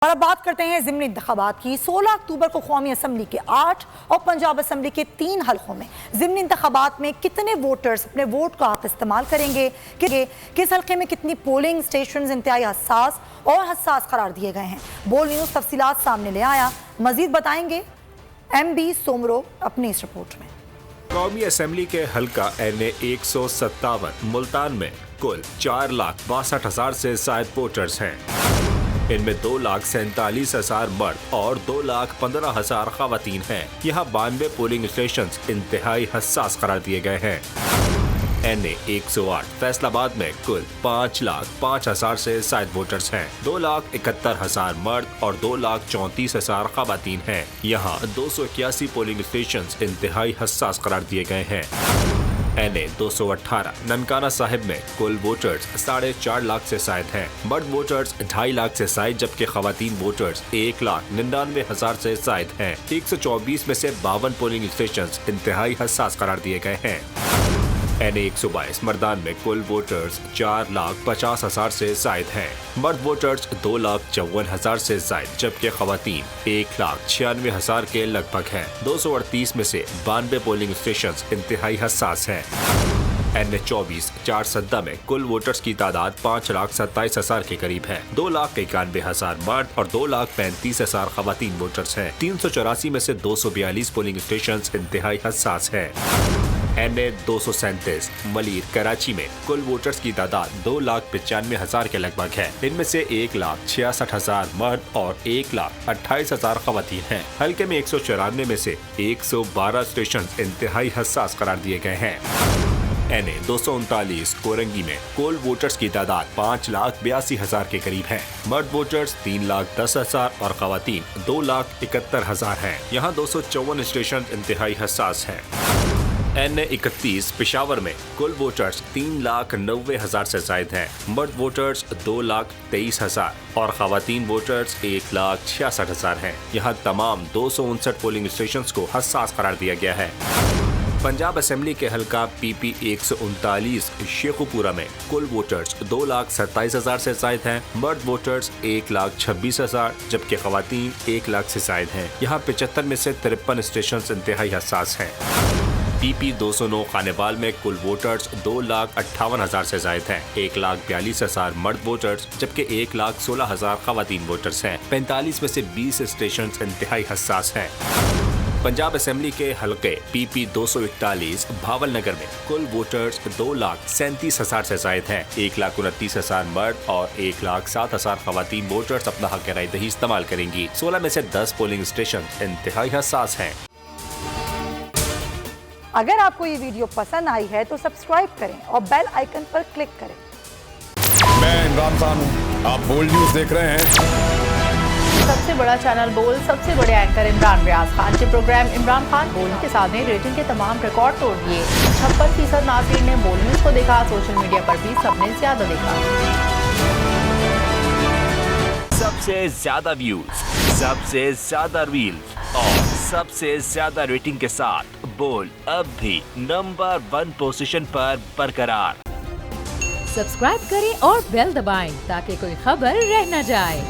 اور اب بات کرتے ہیں ضمنی انتخابات کی۔ 16 اکتوبر کو قومی اسمبلی کے 8 اور پنجاب اسمبلی کے 3 حلقوں میں ضمنی انتخابات میں کتنے ووٹرز اپنے ووٹ کا حق استعمال کریں گے، کس حلقے میں کتنی پولنگ سٹیشنز انتہائی حساس قرار دیے گئے ہیں۔ بول نیوز تفصیلات سامنے لے آیا، مزید بتائیں گے ایم بی سومرو اپنی اس رپورٹ میں۔ قومی اسمبلی کے حلقہ این 157 ملتان میں کل 4,62,000 سے زائد ووٹرز ہیں۔ ان میں 2,47,000 مرد اور 2,15,000 خواتین ہیں۔ یہاں 92 پولنگ اسٹیشنز انتہائی حساس قرار دیے گئے ہیں۔ این 108 فیصل آباد میں کل 5,05,000 سے زائد ووٹرز ہیں۔ 2,71,000 مرد اور 2,34,000 خواتین ہیں۔ یہاں 281 پولنگ اسٹیشنز انتہائی حساس قرار دیے گئے ہیں۔ این 218 ننکانہ صاحب میں کل ووٹرز 4.5 لاکھ سے زائد ہیں۔ مرد ووٹرز 2.5 لاکھ سے زائد جبکہ خواتین ووٹرز 1,99,000 سے زائد ہیں۔ 124 میں سے 52 پولنگ اسٹیشنز انتہائی حساس قرار دیے گئے ہیں۔ این 122 مردان میں کل ووٹرز 4,50,000 سے زائد ہیں۔ مرد ووٹرز 2,54,000 سے زائد جبکہ خواتین 1,96,000 کے لگ بھگ ہیں۔ 238 میں سے 92 پولنگ اسٹیشنز انتہائی حساس ہیں۔ این 24 چارسدہ میں کل ووٹرز کی تعداد 5,27,000 کے قریب ہے۔ 2,91,000 مرد اور 2,35,000 خواتین ووٹرز ہیں۔ 384 میں سے 242 پولنگ اسٹیشنز انتہائی حساس ہیں۔ این 237 ملیر کراچی میں کل ووٹرز کی تعداد 2,95,000 کے لگ بھگ ہے۔ ان میں سے 1,66,000 مرد اور 1,28,000 خواتین ہیں۔ حلقے میں 194 میں سے 112 اسٹیشنز انتہائی حساس قرار دیے گئے ہیں۔ این 239 کورنگی میں کل ووٹرز کی تعداد 5,82,000 کے قریب ہے۔ مرد ووٹرز 3,10,000 اور خواتین 2,71,000 ہیں۔ یہاں 254 اسٹیشن انتہائی حساس ہیں۔ این 31 پشاور میں کل ووٹرز 3,90,000 سے زائد ہیں۔ مرد ووٹرز 2,23,000 اور خواتین ووٹرز 1,66,000 ہیں۔ یہاں تمام 259 پولنگ اسٹیشنز کو حساس قرار دیا گیا ہے۔ پنجاب اسمبلی کے حلقہ پی پی 139 شیخوپورہ میں کل ووٹرز 2,27,000 سے زائد ہیں۔ مرد ووٹرز 1,26,000 جبکہ خواتین 1 لاکھ سے زائد ہیں۔ یہاں 75 میں سے 53 اسٹیشنز انتہائی حساس ہیں۔ پی پی 209 خانیوال میں کل ووٹرز 2,58,000 سے زائد ہیں۔ 1,42,000 مرد ووٹرز جبکہ 1,16,000 خواتین ووٹرز ہیں۔ 45 میں سے 20 اسٹیشنز انتہائی حساس ہیں۔ پنجاب اسمبلی کے حلقے پی پی 241 بھاول نگر میں کل ووٹرز 2,37,000 سے زائد ہیں۔ 1,29,000 مرد اور 1,07,000 خواتین ووٹرز اپنا حق رائے دہی استعمال کریں گی۔ 16 میں سے 10 پولنگ اسٹیشن انتہائی حساس ہیں۔ اگر آپ کو یہ ویڈیو پسند آئی ہے تو سبسکرائب کریں اور بیل آئیکن پر کلک کریں۔ میں عمران خان ہوں، آپ بول نیوز دیکھ رہے ہیں۔ سب سے بڑا چینل بول، سب سے بڑے اینکر عمران ریاض خان کے پروگرام عمران خان بول کے ساتھ نے ریٹنگ کے تمام ریکارڈ توڑ دیے۔ 56% ناظرین نے بول نیوز کو دیکھا۔ سوشل میڈیا پر بھی سب نے زیادہ دیکھا۔ سب سے زیادہ ویوز، سب سے زیادہ ریلز اور سب سے زیادہ ریٹنگ کے ساتھ بول اب بھی نمبر 1 پوزیشن پر برقرار۔ سبسکرائب کریں اور بیل دبائیں تاکہ کوئی خبر رہ نہ جائے۔